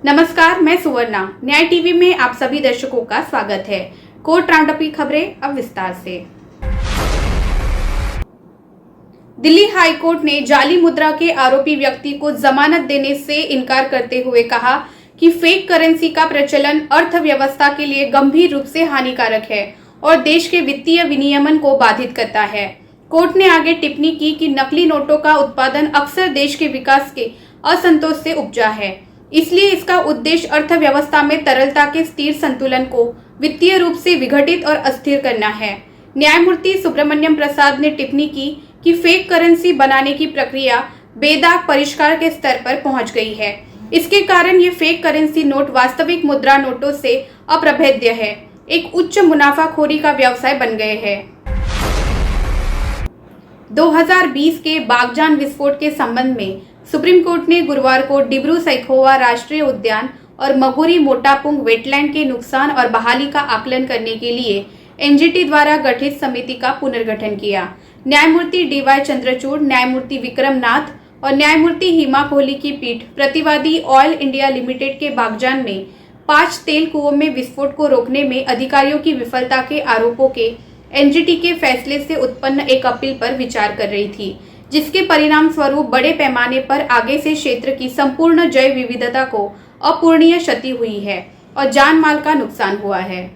नमस्कार, मैं सुवर्णा। न्याय टीवी में आप सभी दर्शकों का स्वागत है। कोर्ट राउंडअप की खबरें अब विस्तार से। दिल्ली हाई कोर्ट ने जाली मुद्रा के आरोपी व्यक्ति को जमानत देने से इनकार करते हुए कहा कि फेक करेंसी का प्रचलन अर्थव्यवस्था के लिए गंभीर रूप से हानिकारक है और देश के वित्तीय विनियमन को बाधित करता है। कोर्ट ने आगे टिप्पणी की कि नकली नोटों का उत्पादन अक्सर देश के विकास के असंतोष से उपजा है, इसलिए इसका उद्देश्य अर्थव्यवस्था में तरलता के स्थिर संतुलन को वित्तीय रूप से विघटित और अस्थिर करना है। न्यायमूर्ति सुब्रमण्यम प्रसाद ने टिप्पणी की कि फेक करेंसी बनाने की प्रक्रिया बेदाग परिष्कार के स्तर पर पहुंच गई है। इसके कारण ये फेक करेंसी नोट वास्तविक मुद्रा नोटों से अप्रभेद्य है, एक उच्च मुनाफाखोरी का व्यवसाय बन गए हैं। 2020 के बागजान विस्फोट के संबंध में सुप्रीम कोर्ट ने गुरुवार को डिब्रू सैखोवा राष्ट्रीय उद्यान और मगोरी मोटापुंग वेटलैंड के नुकसान और बहाली का आकलन करने के लिए एनजीटी द्वारा गठित समिति का पुनर्गठन किया। न्यायमूर्ति डीवाई चंद्रचूड़, न्यायमूर्ति विक्रम नाथ और न्यायमूर्ति हिमा कोहली की पीठ प्रतिवादी ऑयल इंडिया लिमिटेड के बागजान में 5 तेल कुओं में विस्फोट को रोकने में अधिकारियों की विफलता के आरोपों के एनजीटी के फैसले से उत्पन्न एक अपील पर विचार कर रही थी, जिसके परिणाम स्वरूप बड़े पैमाने पर आगे से क्षेत्र की संपूर्ण जैव विविधता को अपूरणीय क्षति हुई है और जान माल का नुकसान हुआ है।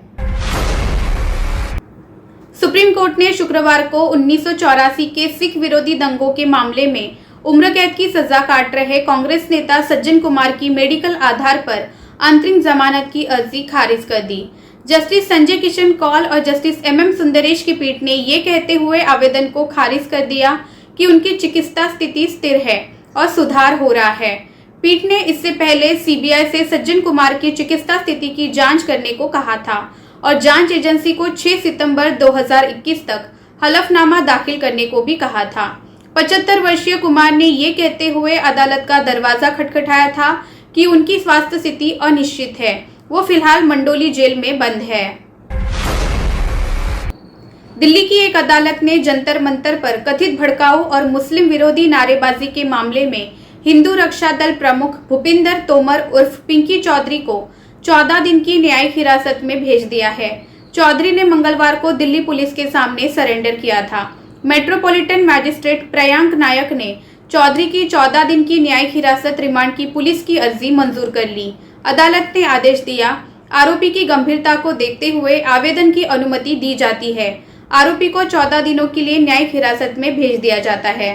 सुप्रीम कोर्ट ने शुक्रवार को 1984 के सिख विरोधी दंगों के मामले में उम्र कैद की सजा काट रहे कांग्रेस नेता सज्जन कुमार की मेडिकल आधार पर अंतरिम जमानत की अर्जी खारिज कर दी। जस्टिस संजय किशन कौल और जस्टिस एमएम सुंदरेश की पीठ ने ये कहते हुए आवेदन को खारिज कर दिया कि उनकी चिकित्सा स्थिति स्थिर है और सुधार हो रहा है। पीठ ने इससे पहले सीबीआई से सज्जन कुमार की चिकित्सा स्थिति की जांच करने को कहा था और जांच एजेंसी को 6 सितंबर 2021 तक हलफनामा दाखिल करने को भी कहा था। 75 वर्षीय कुमार ने ये कहते हुए अदालत का दरवाजा खटखटाया था कि उनकी स्वास्थ्य स्थिति अनिश्चित है, वो फिलहाल मंडोली जेल में बंद है। दिल्ली की एक अदालत ने जंतर मंतर पर कथित भड़काऊ और मुस्लिम विरोधी नारेबाजी के मामले में हिंदू रक्षा दल प्रमुख भूपिंदर तोमर उर्फ पिंकी चौधरी को 14 दिन की न्यायिक हिरासत में भेज दिया है। चौधरी ने मंगलवार को दिल्ली पुलिस के सामने सरेंडर किया था। मेट्रोपॉलिटन मैजिस्ट्रेट प्रयांक नायक ने चौधरी की 14 दिन की न्यायिक हिरासत रिमांड की पुलिस की अर्जी मंजूर कर ली। अदालत ने आदेश दिया, आरोपी की गंभीरता को देखते हुए आवेदन की अनुमति दी जाती है। आरोपी को 14 दिनों के लिए न्यायिक हिरासत में भेज दिया जाता है।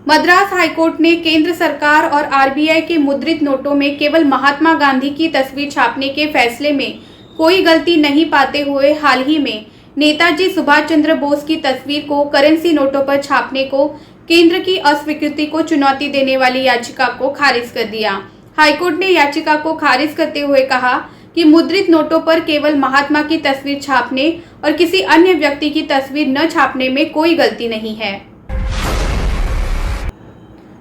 मद्रास हाईकोर्ट ने केंद्र सरकार और आरबीआई के मुद्रित नोटों में केवल महात्मा गांधी की तस्वीर छापने के फैसले में कोई गलती नहीं पाते हुए हाल ही में नेताजी सुभाष चंद्र बोस की तस्वीर को करेंसी नोटों पर छापने को केंद्र की अस्वीकृति को चुनौती देने वाली याचिका को खारिज कर दिया। हाईकोर्ट ने याचिका को खारिज करते हुए कहा कि मुद्रित नोटों पर केवल महात्मा की तस्वीर छापने और किसी अन्य व्यक्ति की तस्वीर न छापने में कोई गलती नहीं है।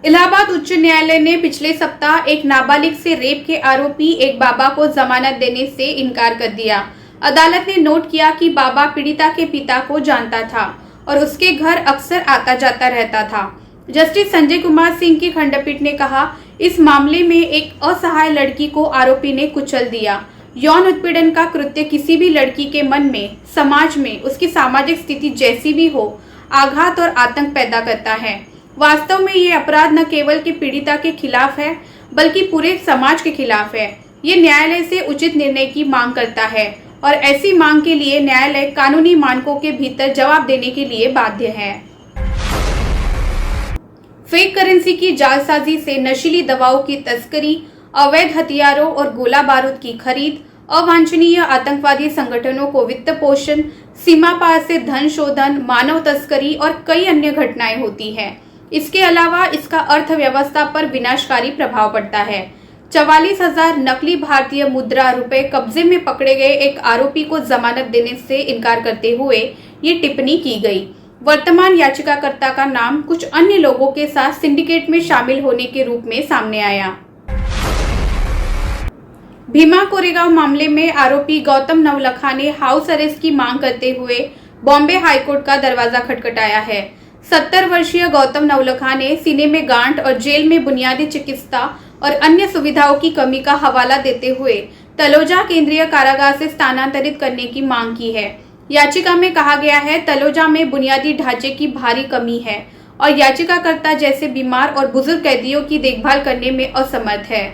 इलाहाबाद उच्च न्यायालय ने पिछले सप्ताह एक नाबालिग से रेप के आरोपी एक बाबा को जमानत देने से इनकार कर दिया। अदालत ने नोट किया कि बाबा पीड़िता के पिता को जानता था और उसके घर अक्सर आता जाता रहता था। जस्टिस संजय कुमार सिंह की खंडपीठ ने कहा, इस मामले में एक असहाय लड़की को आरोपी ने कुचल दिया। यौन उत्पीड़न का कृत्य किसी भी लड़की के मन में, समाज में उसकी सामाजिक स्थिति जैसी भी हो, आघात और आतंक पैदा करता है। वास्तव में ये अपराध न केवल के पीड़िता के खिलाफ है बल्कि पूरे समाज के खिलाफ है। ये न्यायालय से उचित निर्णय की मांग करता है और ऐसी मांग के लिए न्यायालय कानूनी मानकों के भीतर जवाब देने के लिए बाध्य है। फेक करेंसी की जालसाजी से नशीली दवाओं की तस्करी, अवैध हथियारों और गोला बारूद की खरीद, अवांछनीय आतंकवादी संगठनों को वित्त पोषण, सीमा पार से धन शोधन, मानव तस्करी और कई अन्य घटनाएं होती हैं। इसके अलावा इसका अर्थव्यवस्था पर विनाशकारी प्रभाव पड़ता है। 44,000 नकली भारतीय मुद्रा रुपए कब्जे में पकड़े गए एक आरोपी को जमानत देने से इनकार करते हुए ये टिप्पणी की गई। वर्तमान याचिकाकर्ता का नाम कुछ अन्य लोगों के साथ सिंडिकेट में शामिल होने के रूप में सामने आया। भीमा कोरेगांव मामले में आरोपी गौतम नवलखा ने हाउस अरेस्ट की मांग करते हुए बॉम्बे हाईकोर्ट का दरवाजा खटखटाया है। 70 वर्षीय गौतम नवलखा ने सीने में गांठ और जेल में बुनियादी चिकित्सा और अन्य सुविधाओं की कमी का हवाला देते हुए तलोजा केंद्रीय कारागार से स्थानांतरित करने की मांग की है। याचिका में कहा गया है, तलोजा में बुनियादी ढांचे की भारी कमी है और याचिकाकर्ता जैसे बीमार और बुजुर्ग कैदियों की देखभाल करने में असमर्थ है।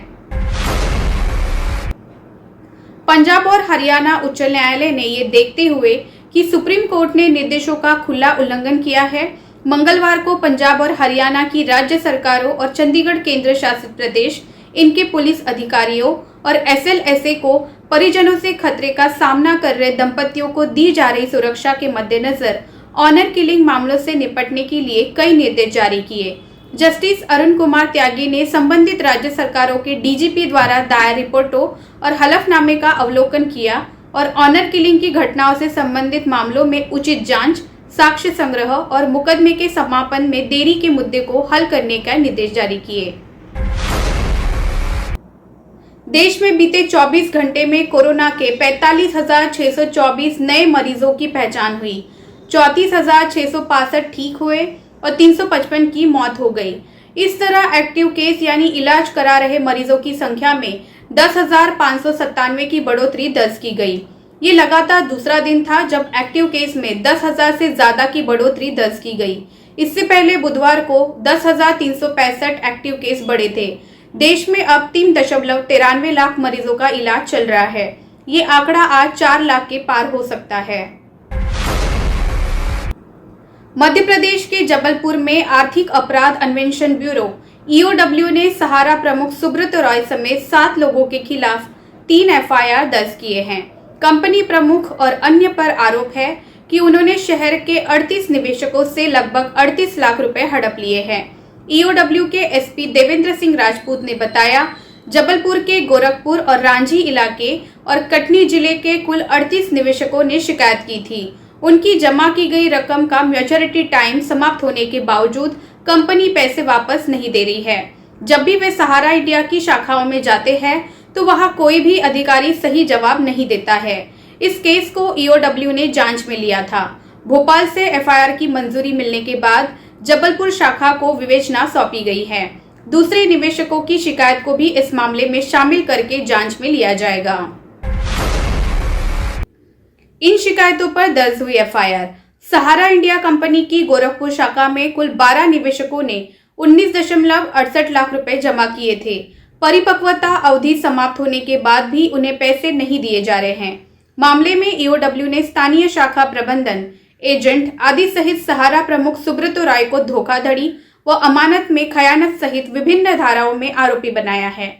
पंजाब और हरियाणा उच्च न्यायालय ने ये देखते हुए कि सुप्रीम कोर्ट ने निर्देशों का खुला उल्लंघन किया है, मंगलवार को पंजाब और हरियाणा की राज्य सरकारों और चंडीगढ़ केंद्र शासित प्रदेश, इनके पुलिस अधिकारियों और SLSA को परिजनों से खतरे का सामना कर रहे दंपतियों को दी जा रही सुरक्षा के मद्देनजर ऑनर किलिंग मामलों से निपटने के लिए कई निर्देश जारी किए। जस्टिस अरुण कुमार त्यागी ने संबंधित राज्य सरकारों के DGP द्वारा दायर रिपोर्टों और हलफनामे का अवलोकन किया और ऑनर किलिंग की घटनाओं से संबंधित मामलों में उचित जांच, साक्ष्य संग्रह और मुकदमे के समापन में देरी के मुद्दे को हल करने का निर्देश जारी किए। देश में बीते 24 घंटे में कोरोना के 45,624 नए मरीजों की पहचान हुई, 34,665 ठीक हुए और 355 की मौत हो गई। इस तरह एक्टिव केस यानी इलाज करा रहे मरीजों की संख्या में 10,597 की बढ़ोतरी दर्ज की गई। ये लगातार दूसरा दिन था जब एक्टिव केस में 10,000 से ज्यादा की बढ़ोतरी दर्ज की गई। इससे पहले बुधवार को 10,365 एक्टिव केस बढ़े थे। देश में अब 3.93 लाख मरीजों का इलाज चल रहा है। ये आंकड़ा आज 4 लाख के पार हो सकता है। मध्य प्रदेश के जबलपुर में आर्थिक अपराध अन्वेषण ब्यूरो EOW ने सहारा प्रमुख सुब्रत रॉय समेत 7 लोगों के खिलाफ 3 FIR दर्ज किए हैं। कंपनी प्रमुख और अन्य पर आरोप है कि उन्होंने शहर के 38 निवेशकों से लगभग 38 लाख रुपए हड़प लिए हैं। EOW के SP देवेंद्र सिंह राजपूत ने बताया, जबलपुर के गोरखपुर और रांझी इलाके और कटनी जिले के कुल 38 निवेशकों ने शिकायत की थी। उनकी जमा की गई रकम का मैच्योरिटी टाइम समाप्त होने के बावजूद कंपनी पैसे वापस नहीं दे रही है। जब भी वे सहारा इंडिया की शाखाओं में जाते हैं तो वहां कोई भी अधिकारी सही जवाब नहीं देता है। इस केस को EOW ने जांच में लिया था। भोपाल से FIR की मंजूरी मिलने के बाद जबलपुर शाखा को विवेचना सौंपी गई है। दूसरे निवेशकों की शिकायत को भी इस मामले में शामिल करके जांच में लिया जाएगा। इन शिकायतों पर दर्ज हुई FIR। सहारा इंडिया कंपनी की गोरखपुर शाखा में कुल 12 निवेशकों ने 19.68 लाख रुपए जमा किए थे। परिपक्वता अवधि समाप्त होने के बाद भी उन्हें पैसे नहीं दिए जा रहे हैं। मामले में EOW ने स्थानीय शाखा प्रबंधन, एजेंट आदि सहित सहारा प्रमुख सुब्रत रॉय को धोखाधड़ी व अमानत में खयानत सहित विभिन्न धाराओं में आरोपी बनाया है।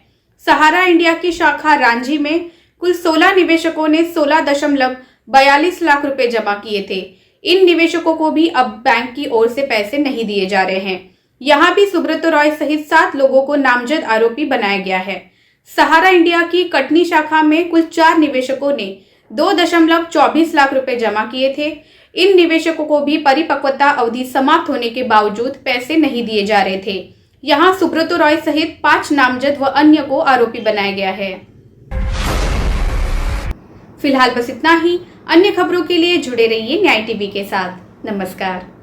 सहारा इंडिया की शाखा रांझी में कुल 16 निवेशकों ने 16.42 लाख रुपए जमा किए थे। इन निवेशकों को भी अब बैंक की ओर से पैसे नहीं दिए जा रहे हैं। यहाँ भी सुब्रत रॉय सहित 7 लोगों को नामजद आरोपी बनाया गया है। सहारा इंडिया की कटनी शाखा में कुल 4 निवेशकों ने 2.24 लाख रुपए जमा किए थे। इन निवेशकों को भी परिपक्वता अवधि समाप्त होने के बावजूद पैसे नहीं दिए जा रहे थे। यहाँ सुब्रत रॉय सहित 5 नामजद व अन्य को आरोपी बनाया गया है। फिलहाल बस इतना ही। अन्य खबरों के लिए जुड़े रहिए न्याय टीवी के साथ। नमस्कार।